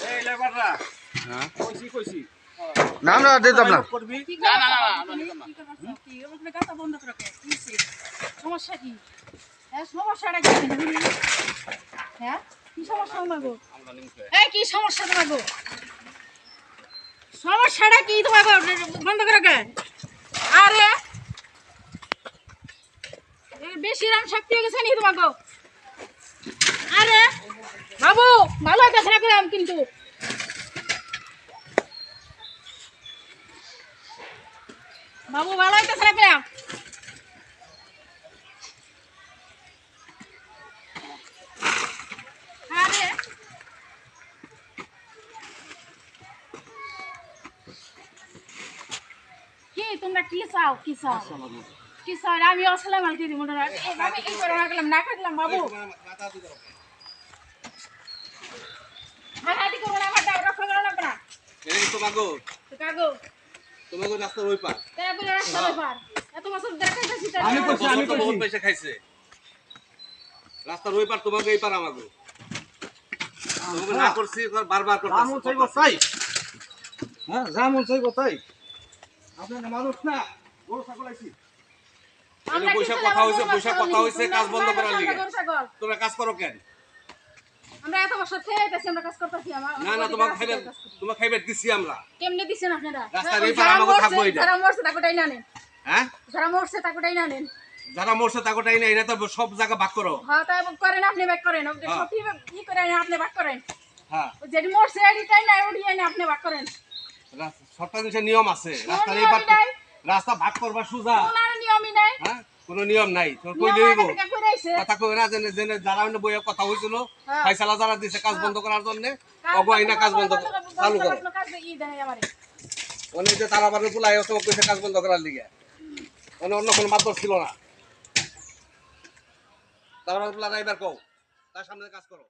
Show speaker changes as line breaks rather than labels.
এই লেবাররা হ্যাঁ কইছি
নাম না দিতাম না
করবি
না না না আমরা নিতাম না কি ওখানে গাতা বন্ধ করে কিছে সমস্যা কি হ্যাঁ সমস্যাটা কি হ্যাঁ কি সমস্যা মাগো
আমরা নিমছে
এই কি সমস্যা তোমাগো সমস্যাটা কি তোমাগো বন্ধ করে কে আরে বেশি রাম শক্তি হয়ে গেছে নি তোমাগো আরে বাবু ভালো কাজ রাখলাম কিন্তু বাবু ভালো কাজ রাখলাম আরে কি তোমরা কি চাও কি চাও কি চাও আমি আসলাম আর কি মনে রাখ এইভাবে এই করে রাখলাম না কাটলাম বাবু হাতি করো না মাথা রাখো না না
এই তো মাগো
তো কাগো
তোমাকে রাস্তা ওই পার
তাই বলে রাস্তা পার এত বছর দেখাইতাছি তাই
আমি বহুত পয়সা খাইছে রাস্তার ওই পার তোমাকে এই পার আমাগো তোমাকে না করছি বারবার করতেছি
রামু চাইব তাই হ্যাঁ রামু চাইব তাই আপনি না মানুষ না গরু ছাগল আইছি
আমরা
পয়সা কথা হইছে কাজ বন্ধ করার লিগে তোমরা কাজ করো কেন
আমরা এত বছর খেয়েছি আমরা কাজ করতেছি
না না তোমাকে খাইবে দিছি আমরা
কেমনে দিছেন আপনারা
রাস্তার এই পার আমাগো থাকবো এটা
যারা মরছে তাকোটাই না নেন
হ্যাঁ
যারা মরছে তাকোটাই না নেন
যারা মরছে তাকোটাই না এটা তো সব জায়গা ভাগ করো
হ্যাঁ তাই করেন আপনি ব্যাক করেন সব কি করেন আপনি ব্যাক করেন
হ্যাঁ
যেটি মরছে এটাই না ওডিয়াই না আপনি ব্যাক করেন
সরকার দেশে নিয়ম আছে রাস্তার এই পার রাস্তা ভাগ করবা সুজা
ওনার নিয়মই নাই
হ্যাঁ কোনো নিয়ম নাই তোর কই লইব কথা কই না জেনে জেনে যারা অন্য বইয়ে কথা হইছিল ফাইসালা যারা দিছে কাজ বন্ধ করার জন্য অগয়না কাজ বন্ধ চালু করো অনেক যে তারা বারে পুলাই অসম কইছে কাজ বন্ধ করার লিগে অন্য কোনো মাধ্যম ছিল না তারা পুলা রাইবার কও তার সামনে কাজ করো